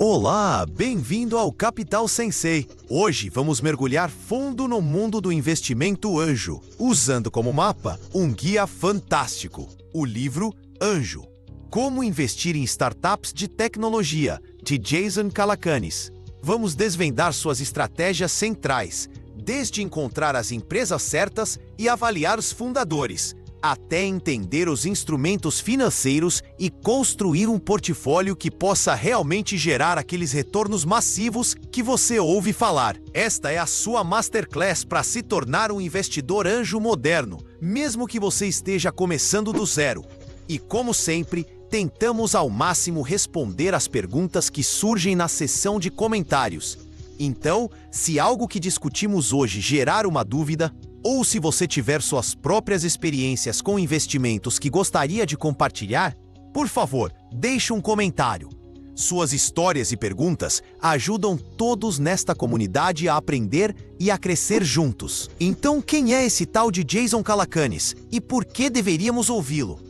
Olá, bem-vindo ao Capital Sensei. Hoje vamos mergulhar fundo no mundo do investimento anjo, usando como mapa um guia fantástico, o livro Anjo. Como investir em startups de tecnologia, de Jason Calacanis. Vamos desvendar suas estratégias centrais, desde encontrar as empresas certas e avaliar os fundadores, até entender os instrumentos financeiros e construir um portfólio que possa realmente gerar aqueles retornos massivos que você ouve falar. Esta é a sua masterclass para se tornar um investidor anjo moderno, mesmo que você esteja começando do zero. E como sempre, tentamos ao máximo responder às perguntas que surgem na seção de comentários. Então, se algo que discutimos hoje gerar uma dúvida, ou se você tiver suas próprias experiências com investimentos que gostaria de compartilhar, por favor, deixe um comentário. Suas histórias e perguntas ajudam todos nesta comunidade a aprender e a crescer juntos. Então, quem é esse tal de Jason Calacanis e por que deveríamos ouvi-lo?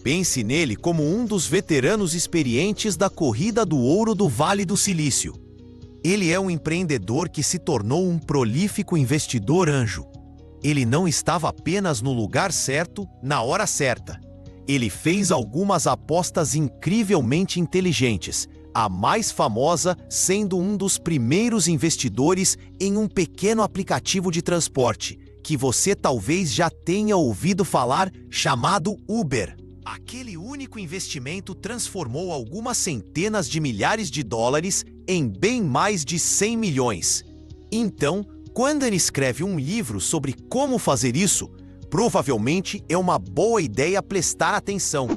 Pense nele como um dos veteranos experientes da corrida do ouro do Vale do Silício. Ele é um empreendedor que se tornou um prolífico investidor anjo. Ele não estava apenas no lugar certo, na hora certa. Ele fez algumas apostas incrivelmente inteligentes, a mais famosa sendo um dos primeiros investidores em um pequeno aplicativo de transporte, que você talvez já tenha ouvido falar, chamado Uber. Aquele único investimento transformou algumas centenas de milhares de dólares em bem mais de 100 milhões. Então, quando ele escreve um livro sobre como fazer isso, provavelmente é uma boa ideia prestar atenção.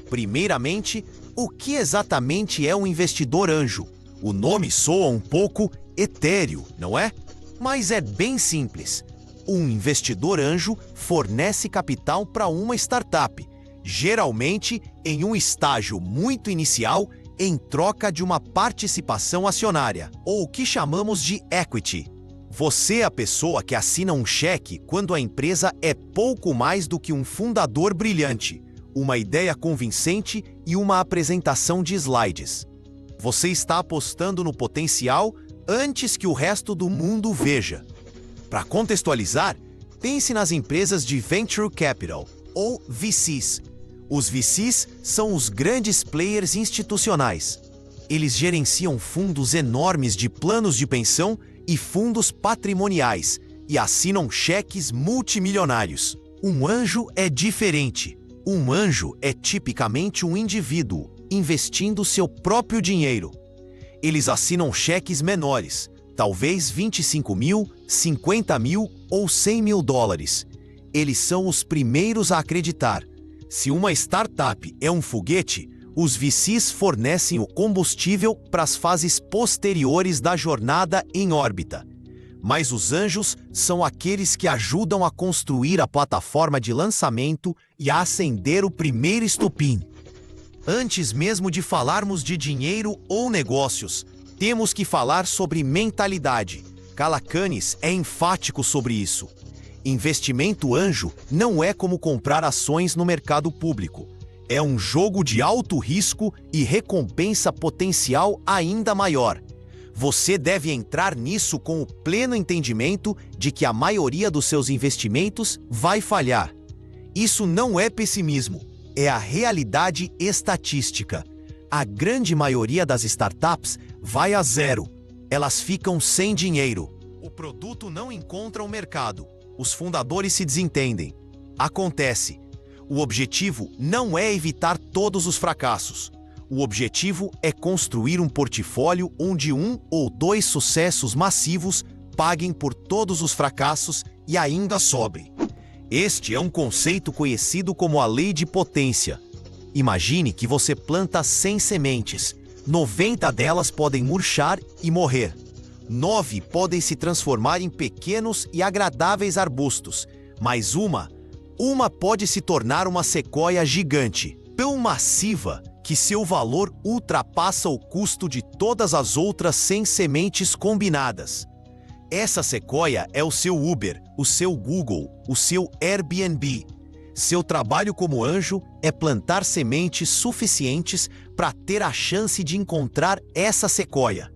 Primeiramente, o que exatamente é um investidor anjo? O nome soa um pouco etéreo, não é? Mas é bem simples. Um investidor anjo fornece capital para uma startup, geralmente em um estágio muito inicial, em troca de uma participação acionária, ou o que chamamos de equity. Você é a pessoa que assina um cheque quando a empresa é pouco mais do que um fundador brilhante, uma ideia convincente e uma apresentação de slides. Você está apostando no potencial antes que o resto do mundo veja. Para contextualizar, pense nas empresas de Venture Capital, ou VCs. Os VCs são os grandes players institucionais. Eles gerenciam fundos enormes de planos de pensão e fundos patrimoniais e assinam cheques multimilionários. Um anjo é diferente. Um anjo é tipicamente um indivíduo investindo seu próprio dinheiro. Eles assinam cheques menores, talvez 25 mil, 50 mil ou 100 mil dólares. Eles são os primeiros a acreditar. Se uma startup é um foguete, os VCs fornecem o combustível para as fases posteriores da jornada em órbita. Mas os anjos são aqueles que ajudam a construir a plataforma de lançamento e a acender o primeiro estupim. Antes mesmo de falarmos de dinheiro ou negócios, temos que falar sobre mentalidade. Calacanis é enfático sobre isso. Investimento anjo não é como comprar ações no mercado público. É um jogo de alto risco e recompensa potencial ainda maior. Você deve entrar nisso com o pleno entendimento de que a maioria dos seus investimentos vai falhar. Isso não é pessimismo, é a realidade estatística. A grande maioria das startups vai a zero. Elas ficam sem dinheiro. O produto não encontra o mercado. Os fundadores se desentendem. Acontece. O objetivo não é evitar todos os fracassos. O objetivo é construir um portfólio onde um ou dois sucessos massivos paguem por todos os fracassos e ainda sobrem. Este é um conceito conhecido como a lei de potência. Imagine que você planta 100 sementes. 90 delas podem murchar e morrer. 9 podem se transformar em pequenos e agradáveis arbustos, mas uma pode se tornar uma sequoia gigante, tão massiva que seu valor ultrapassa o custo de todas as outras 100 sementes combinadas. Essa sequoia é o seu Uber, o seu Google, o seu Airbnb. Seu trabalho como anjo é plantar sementes suficientes para ter a chance de encontrar essa sequoia.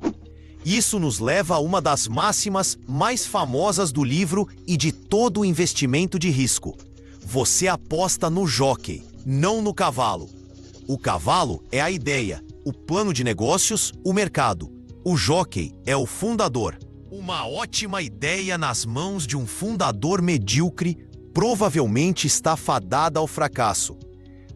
Isso nos leva a uma das máximas mais famosas do livro e de todo o investimento de risco. Você aposta no jockey, não no cavalo. O cavalo é a ideia, o plano de negócios, o mercado. O jockey é o fundador. Uma ótima ideia nas mãos de um fundador medíocre provavelmente está fadada ao fracasso.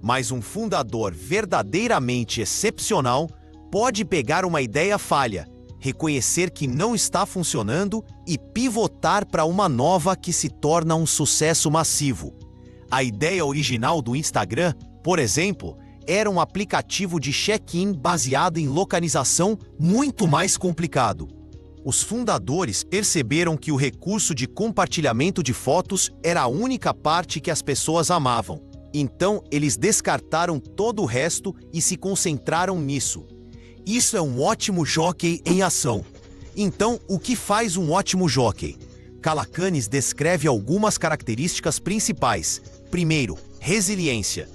Mas um fundador verdadeiramente excepcional pode pegar uma ideia falha, reconhecer que não está funcionando e pivotar para uma nova que se torna um sucesso massivo. A ideia original do Instagram, por exemplo, era um aplicativo de check-in baseado em localização muito mais complicado. Os fundadores perceberam que o recurso de compartilhamento de fotos era a única parte que as pessoas amavam. Então, eles descartaram todo o resto e se concentraram nisso. Isso é um ótimo jockey em ação. Então, o que faz um ótimo jockey? Calacanis descreve algumas características principais. Primeiro, resiliência.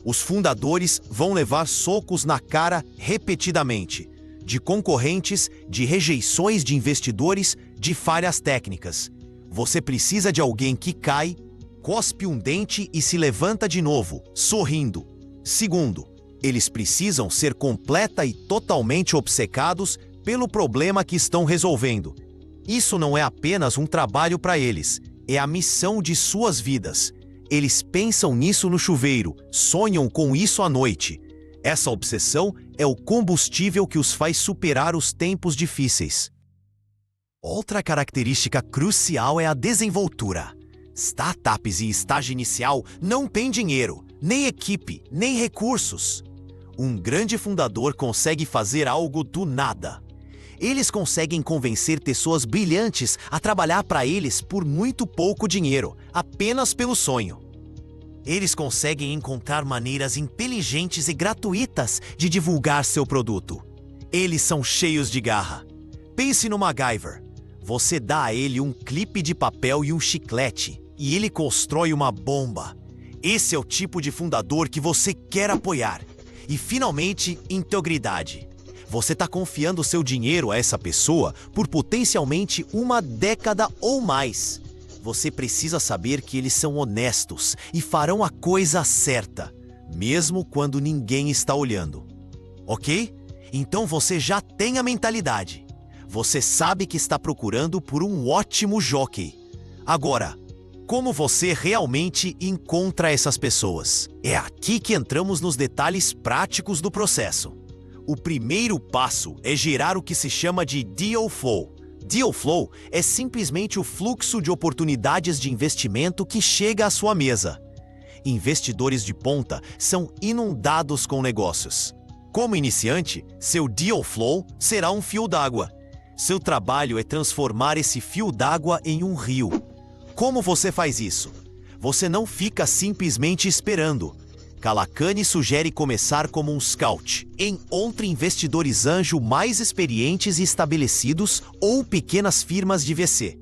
Os fundadores vão levar socos na cara repetidamente, de concorrentes, de rejeições de investidores, de falhas técnicas. Você precisa de alguém que cai, cospe um dente e se levanta de novo, sorrindo. Segundo, eles precisam ser completa e totalmente obcecados pelo problema que estão resolvendo. Isso não é apenas um trabalho para eles, é a missão de suas vidas. Eles pensam nisso no chuveiro, sonham com isso à noite. Essa obsessão é o combustível que os faz superar os tempos difíceis. Outra característica crucial é a desenvoltura. Startups em estágio inicial não têm dinheiro, nem equipe, nem recursos. Um grande fundador consegue fazer algo do nada. Eles conseguem convencer pessoas brilhantes a trabalhar para eles por muito pouco dinheiro, apenas pelo sonho. Eles conseguem encontrar maneiras inteligentes e gratuitas de divulgar seu produto. Eles são cheios de garra. Pense no MacGyver. Você dá a ele um clipe de papel e um chiclete, e ele constrói uma bomba. Esse é o tipo de fundador que você quer apoiar. E, finalmente, integridade. Você está confiando seu dinheiro a essa pessoa por potencialmente uma década ou mais. Você precisa saber que eles são honestos e farão a coisa certa, mesmo quando ninguém está olhando. Ok? Então você já tem a mentalidade. Você sabe que está procurando por um ótimo jockey. Agora, como você realmente encontra essas pessoas? É aqui que entramos nos detalhes práticos do processo. O primeiro passo é gerar o que se chama de Deal Flow. Deal Flow é simplesmente o fluxo de oportunidades de investimento que chega à sua mesa. Investidores de ponta são inundados com negócios. Como iniciante, seu Deal Flow será um fio d'água. Seu trabalho é transformar esse fio d'água em um rio. Como você faz isso? Você não fica simplesmente esperando. Calacanis sugere começar como um scout. Encontre investidores anjo mais experientes e estabelecidos ou pequenas firmas de VC.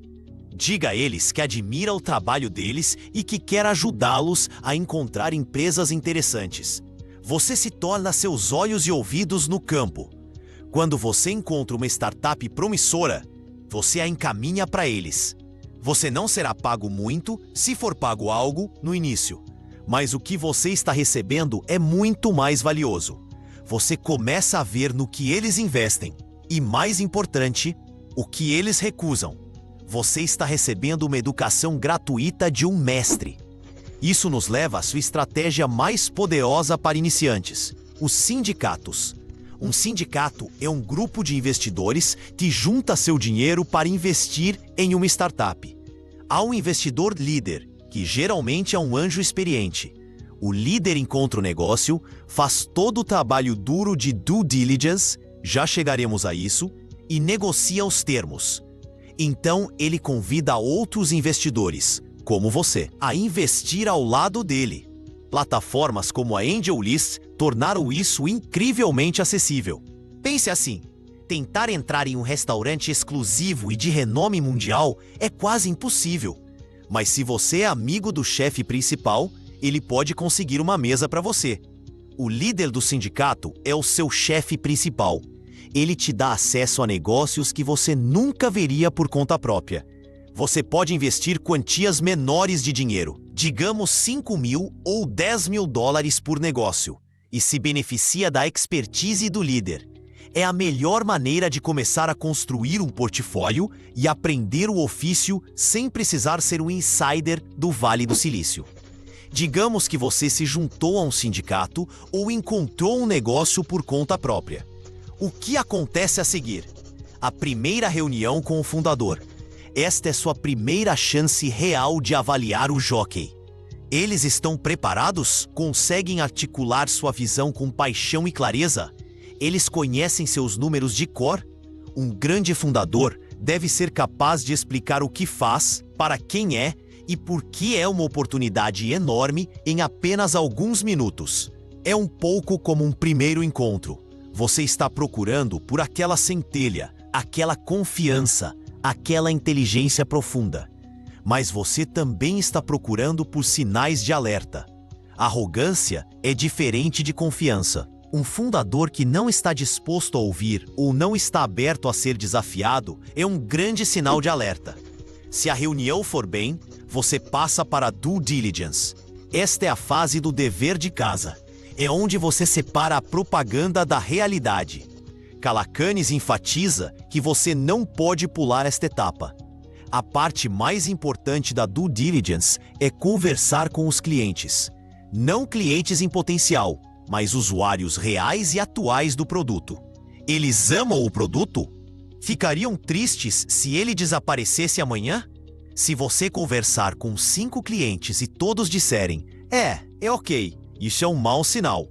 Diga a eles que admira o trabalho deles e que quer ajudá-los a encontrar empresas interessantes. Você se torna seus olhos e ouvidos no campo. Quando você encontra uma startup promissora, você a encaminha para eles. Você não será pago muito, se for pago algo, no início. Mas o que você está recebendo é muito mais valioso. Você começa a ver no que eles investem. E mais importante, o que eles recusam. Você está recebendo uma educação gratuita de um mestre. Isso nos leva à sua estratégia mais poderosa para iniciantes: os sindicatos. Um sindicato é um grupo de investidores que junta seu dinheiro para investir em uma startup. Há um investidor líder, que geralmente é um anjo experiente. O líder encontra o negócio, faz todo o trabalho duro de due diligence, já chegaremos a isso, e negocia os termos. Então ele convida outros investidores, como você, a investir ao lado dele. Plataformas como a AngelList tornaram isso incrivelmente acessível. Pense assim: tentar entrar em um restaurante exclusivo e de renome mundial é quase impossível. Mas se você é amigo do chefe principal, ele pode conseguir uma mesa para você. O líder do sindicato é o seu chefe principal. Ele te dá acesso a negócios que você nunca veria por conta própria. Você pode investir quantias menores de dinheiro, digamos 5 mil ou 10 mil dólares por negócio, e se beneficia da expertise do líder. É a melhor maneira de começar a construir um portfólio e aprender o ofício sem precisar ser um insider do Vale do Silício. Digamos que você se juntou a um sindicato ou encontrou um negócio por conta própria. O que acontece a seguir? A primeira reunião com o fundador. Esta é sua primeira chance real de avaliar o jockey. Eles estão preparados? Conseguem articular sua visão com paixão e clareza? Eles conhecem seus números de cor? Um grande fundador deve ser capaz de explicar o que faz, para quem é e por que é uma oportunidade enorme em apenas alguns minutos. É um pouco como um primeiro encontro. Você está procurando por aquela centelha, aquela confiança, aquela inteligência profunda. Mas você também está procurando por sinais de alerta. Arrogância é diferente de confiança. Um fundador que não está disposto a ouvir ou não está aberto a ser desafiado é um grande sinal de alerta. Se a reunião for bem, você passa para a due diligence. Esta é a fase do dever de casa. É onde você separa a propaganda da realidade. Calacanis enfatiza que você não pode pular esta etapa. A parte mais importante da due diligence é conversar com os clientes. Não clientes em potencial, mas usuários reais e atuais do produto. Eles amam o produto? Ficariam tristes se ele desaparecesse amanhã? Se você conversar com 5 clientes e todos disserem, é ok, isso é um mau sinal.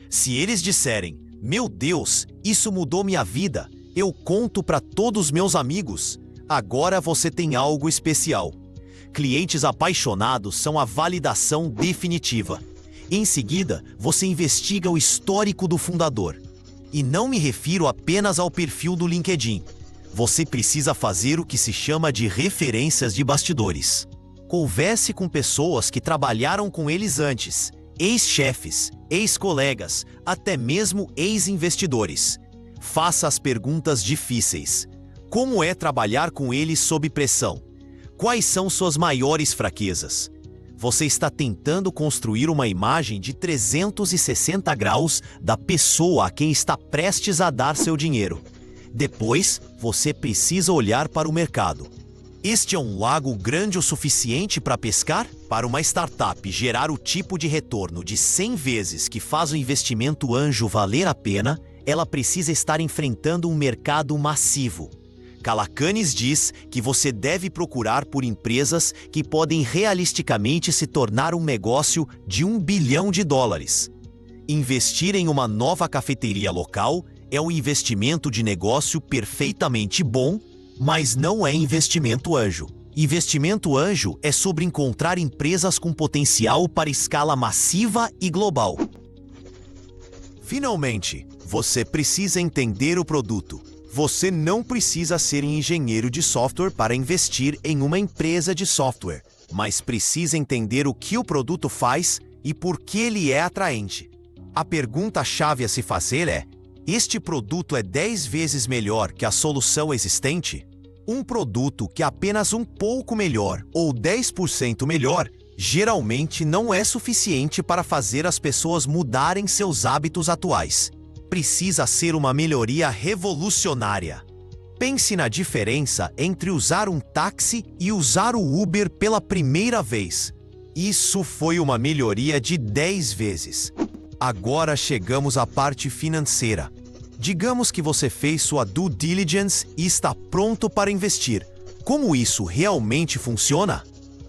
Se eles disserem, meu Deus, isso mudou minha vida, eu conto para todos meus amigos, agora você tem algo especial. Clientes apaixonados são a validação definitiva. Em seguida, você investiga o histórico do fundador. E não me refiro apenas ao perfil do LinkedIn. Você precisa fazer o que se chama de referências de bastidores. Converse com pessoas que trabalharam com eles antes, ex-chefes, ex-colegas, até mesmo ex-investidores. Faça as perguntas difíceis. Como é trabalhar com eles sob pressão? Quais são suas maiores fraquezas? Você está tentando construir uma imagem de 360 graus da pessoa a quem está prestes a dar seu dinheiro. Depois, você precisa olhar para o mercado. Este é um lago grande o suficiente para pescar? Para uma startup gerar o tipo de retorno de 100 vezes que faz o investimento anjo valer a pena, ela precisa estar enfrentando um mercado massivo. Calacanis diz que você deve procurar por empresas que podem realisticamente se tornar um negócio de $1 bilhão. Investir em uma nova cafeteria local é um investimento de negócio perfeitamente bom, mas não é investimento anjo. Investimento anjo é sobre encontrar empresas com potencial para escala massiva e global. Finalmente, você precisa entender o produto. Você não precisa ser um engenheiro de software para investir em uma empresa de software, mas precisa entender o que o produto faz e por que ele é atraente. A pergunta-chave a se fazer é: este produto é 10 vezes melhor que a solução existente? Um produto que é apenas um pouco melhor ou 10% melhor geralmente não é suficiente para fazer as pessoas mudarem seus hábitos atuais. Precisa ser uma melhoria revolucionária. Pense na diferença entre usar um táxi e usar o Uber pela primeira vez. Isso foi uma melhoria de 10 vezes. Agora chegamos à parte financeira. Digamos que você fez sua due diligence e está pronto para investir. Como isso realmente funciona?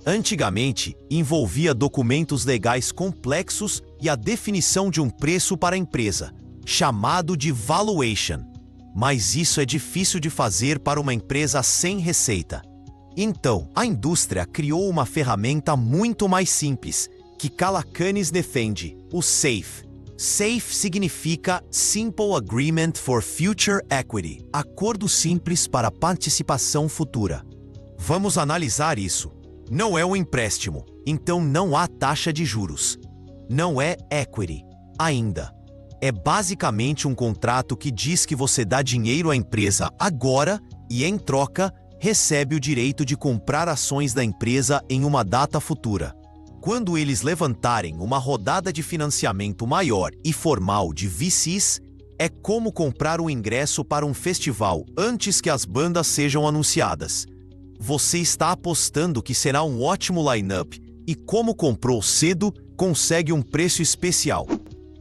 Antigamente, envolvia documentos legais complexos e a definição de um preço para a empresa, chamado de valuation. Mas isso é difícil de fazer para uma empresa sem receita. Então, a indústria criou uma ferramenta muito mais simples, que Calacanis defende, o SAFE. SAFE significa Simple Agreement for Future Equity, acordo simples para participação futura. Vamos analisar isso. Não é um empréstimo, então não há taxa de juros. Não é equity, ainda. É basicamente um contrato que diz que você dá dinheiro à empresa agora e, em troca, recebe o direito de comprar ações da empresa em uma data futura. Quando eles levantarem uma rodada de financiamento maior e formal de VCs, é como comprar um ingresso para um festival antes que as bandas sejam anunciadas. Você está apostando que será um ótimo line-up e, como comprou cedo, consegue um preço especial.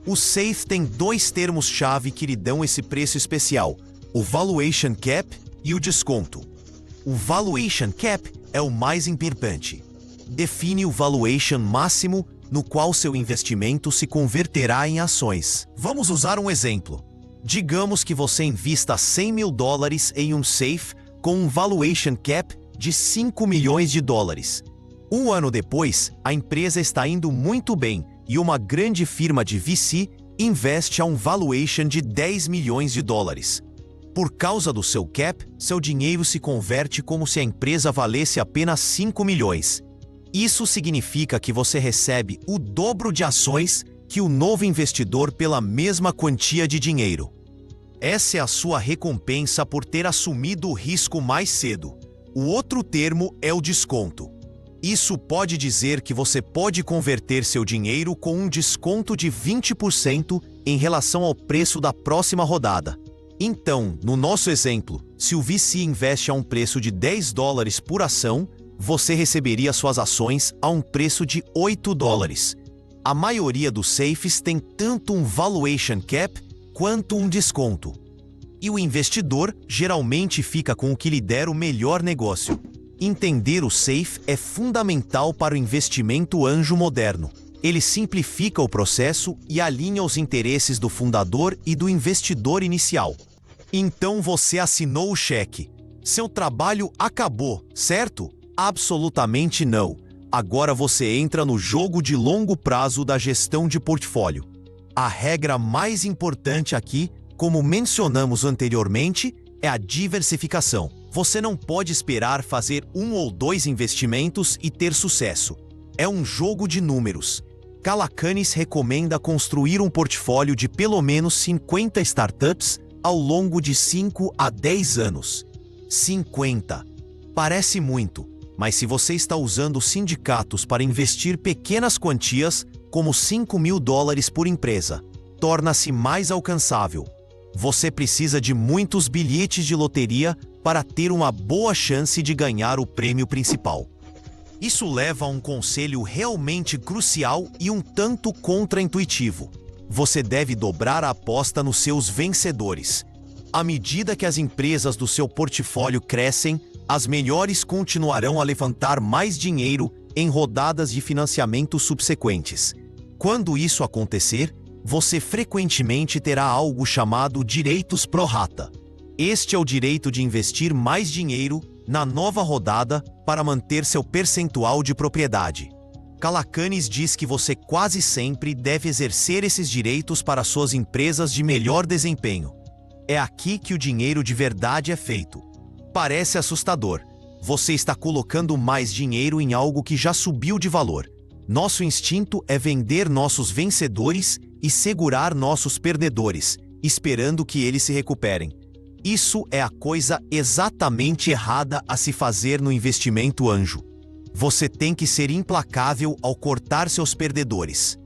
O SAFE tem 2 termos-chave que lhe dão esse preço especial: o Valuation Cap e o desconto. O Valuation Cap é o mais importante. Define o valuation máximo no qual seu investimento se converterá em ações. Vamos usar um exemplo. Digamos que você invista $100 mil em um SAFE com um Valuation Cap de $5 milhões. Um ano depois, a empresa está indo muito bem e uma grande firma de VC investe a um valuation de $10 milhões. Por causa do seu cap, seu dinheiro se converte como se a empresa valesse apenas $5 milhões. Isso significa que você recebe o dobro de ações que o novo investidor pela mesma quantia de dinheiro. Essa é a sua recompensa por ter assumido o risco mais cedo. O outro termo é o desconto. Isso pode dizer que você pode converter seu dinheiro com um desconto de 20% em relação ao preço da próxima rodada. Então, no nosso exemplo, se o VC investe a um preço de $10 por ação, você receberia suas ações a um preço de $8. A maioria dos SAFEs tem tanto um Valuation Cap quanto um desconto. E o investidor geralmente fica com o que lhe der o melhor negócio. Entender o SAFE é fundamental para o investimento anjo moderno. Ele simplifica o processo e alinha os interesses do fundador e do investidor inicial. Então você assinou o cheque. Seu trabalho acabou, certo? Absolutamente não. Agora você entra no jogo de longo prazo da gestão de portfólio. A regra mais importante aqui, como mencionamos anteriormente, é a diversificação. Você não pode esperar fazer 1 ou 2 investimentos e ter sucesso. É um jogo de números. Calacanis recomenda construir um portfólio de pelo menos 50 startups ao longo de 5 a 10 anos. 50. Parece muito, mas se você está usando sindicatos para investir pequenas quantias, como $5 mil por empresa, torna-se mais alcançável. Você precisa de muitos bilhetes de loteria para ter uma boa chance de ganhar o prêmio principal. Isso leva a um conselho realmente crucial e um tanto contraintuitivo. Você deve dobrar a aposta nos seus vencedores. À medida que as empresas do seu portfólio crescem, as melhores continuarão a levantar mais dinheiro em rodadas de financiamento subsequentes. Quando isso acontecer, você frequentemente terá algo chamado direitos pro rata. Este é o direito de investir mais dinheiro na nova rodada para manter seu percentual de propriedade. Calacanis diz que você quase sempre deve exercer esses direitos para suas empresas de melhor desempenho. É aqui que o dinheiro de verdade é feito. Parece assustador. Você está colocando mais dinheiro em algo que já subiu de valor. Nosso instinto é vender nossos vencedores e segurar nossos perdedores, esperando que eles se recuperem. Isso é a coisa exatamente errada a se fazer no investimento anjo. Você tem que ser implacável ao cortar seus perdedores.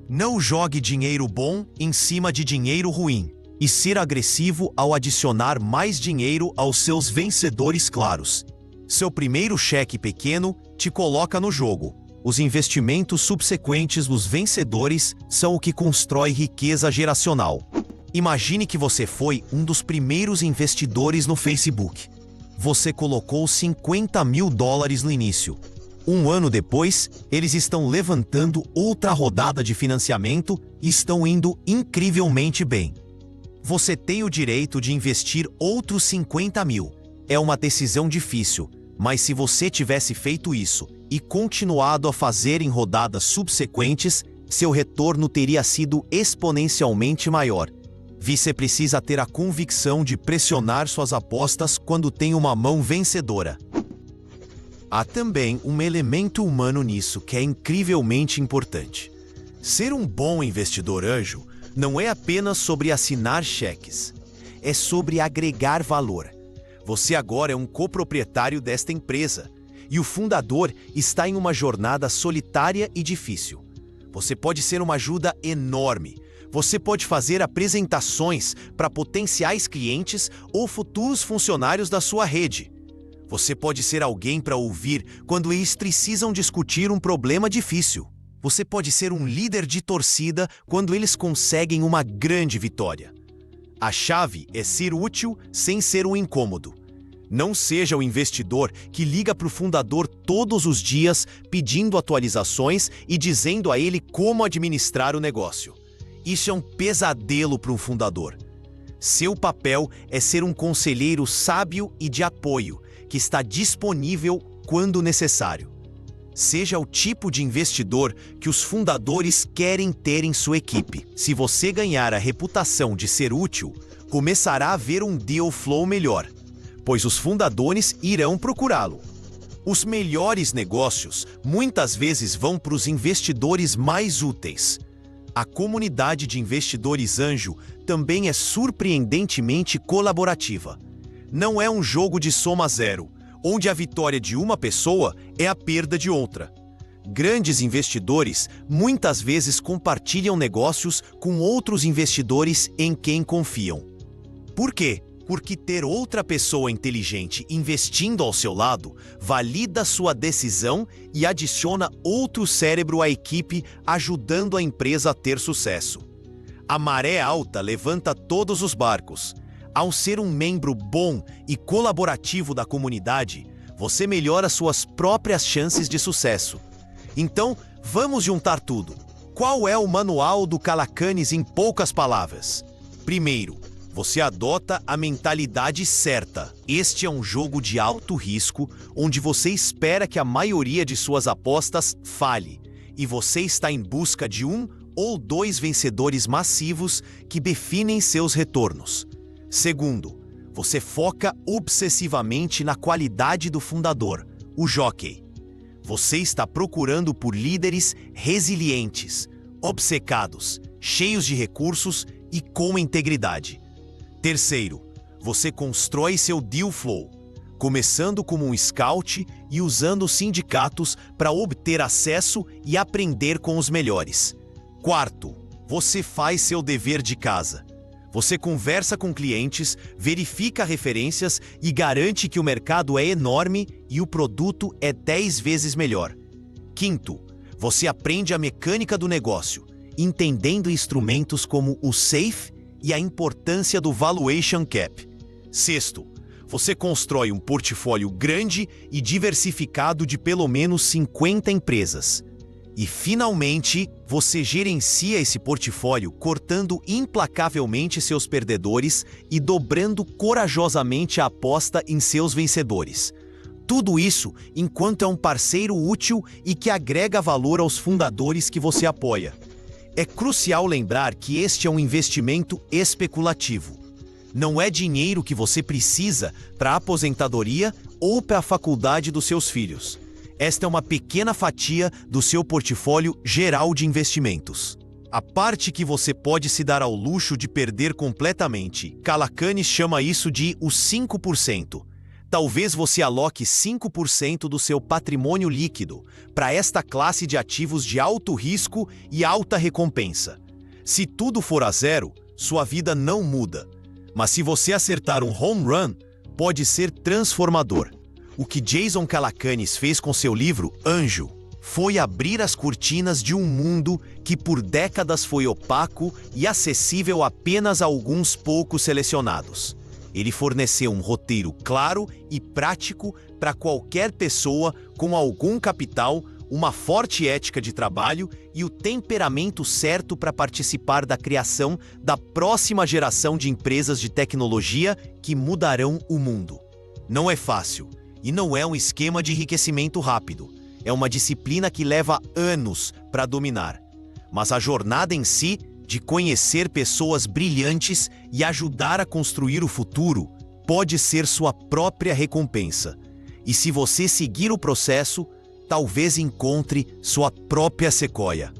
Não jogue dinheiro bom em cima de dinheiro ruim, e ser agressivo ao adicionar mais dinheiro aos seus vencedores claros. Seu primeiro cheque pequeno te coloca no jogo. Os investimentos subsequentes dos vencedores são o que constrói riqueza geracional. Imagine que você foi um dos primeiros investidores no Facebook. Você colocou $50 mil no início. Um ano depois, eles estão levantando outra rodada de financiamento e estão indo incrivelmente bem. Você tem o direito de investir outros 50 mil. É uma decisão difícil, mas se você tivesse feito isso e continuado a fazer em rodadas subsequentes, seu retorno teria sido exponencialmente maior. Você precisa ter a convicção de pressionar suas apostas quando tem uma mão vencedora. Há também um elemento humano nisso que é incrivelmente importante. Ser um bom investidor anjo não é apenas sobre assinar cheques, é sobre agregar valor. Você agora é um coproprietário desta empresa e o fundador está em uma jornada solitária e difícil. Você pode ser uma ajuda enorme. Você pode fazer apresentações para potenciais clientes ou futuros funcionários da sua rede. Você pode ser alguém para ouvir quando eles precisam discutir um problema difícil. Você pode ser um líder de torcida quando eles conseguem uma grande vitória. A chave é ser útil sem ser um incômodo. Não seja o investidor que liga para o fundador todos os dias pedindo atualizações e dizendo a ele como administrar o negócio. Isso é um pesadelo para um fundador. Seu papel é ser um conselheiro sábio e de apoio, que está disponível quando necessário. Seja o tipo de investidor que os fundadores querem ter em sua equipe. Se você ganhar a reputação de ser útil, começará a haver um deal flow melhor, pois os fundadores irão procurá-lo. Os melhores negócios muitas vezes vão para os investidores mais úteis. A comunidade de investidores anjo também é surpreendentemente colaborativa. Não é um jogo de soma zero, onde a vitória de uma pessoa é a perda de outra. Grandes investidores muitas vezes compartilham negócios com outros investidores em quem confiam. Por quê? Porque ter outra pessoa inteligente investindo ao seu lado valida sua decisão e adiciona outro cérebro à equipe, ajudando a empresa a ter sucesso. A maré alta levanta todos os barcos. Ao ser um membro bom e colaborativo da comunidade, você melhora suas próprias chances de sucesso. Então, vamos juntar tudo. Qual é o manual do Calacanis em poucas palavras? Primeiro, você adota a mentalidade certa. Este é um jogo de alto risco, onde você espera que a maioria de suas apostas falhe, e você está em busca de um ou dois vencedores massivos que definem seus retornos. Segundo, você foca obsessivamente na qualidade do fundador, o jockey. Você está procurando por líderes resilientes, obcecados, cheios de recursos e com integridade. Terceiro, você constrói seu deal flow, começando como um scout e usando sindicatos para obter acesso e aprender com os melhores. Quarto, você faz seu dever de casa. Você conversa com clientes, verifica referências e garante que o mercado é enorme e o produto é 10 vezes melhor. Quinto, você aprende a mecânica do negócio, entendendo instrumentos como o SAFE e a importância do Valuation Cap. Sexto, você constrói um portfólio grande e diversificado de pelo menos 50 empresas. E, finalmente, você gerencia esse portfólio cortando implacavelmente seus perdedores e dobrando corajosamente a aposta em seus vencedores. Tudo isso enquanto é um parceiro útil e que agrega valor aos fundadores que você apoia. É crucial lembrar que este é um investimento especulativo. Não é dinheiro que você precisa para a aposentadoria ou para a faculdade dos seus filhos. Esta é uma pequena fatia do seu portfólio geral de investimentos. A parte que você pode se dar ao luxo de perder completamente, Calacanis chama isso de os 5%. Talvez você aloque 5% do seu patrimônio líquido para esta classe de ativos de alto risco e alta recompensa. Se tudo for a zero, sua vida não muda. Mas se você acertar um home run, pode ser transformador. O que Jason Calacanis fez com seu livro Anjo foi abrir as cortinas de um mundo que por décadas foi opaco e acessível apenas a alguns poucos selecionados. Ele forneceu um roteiro claro e prático para qualquer pessoa com algum capital, uma forte ética de trabalho e o temperamento certo para participar da criação da próxima geração de empresas de tecnologia que mudarão o mundo. Não é fácil e não é um esquema de enriquecimento rápido. É uma disciplina que leva anos para dominar. Mas a jornada em si, de conhecer pessoas brilhantes e ajudar a construir o futuro, pode ser sua própria recompensa. E se você seguir o processo, talvez encontre sua própria sequoia.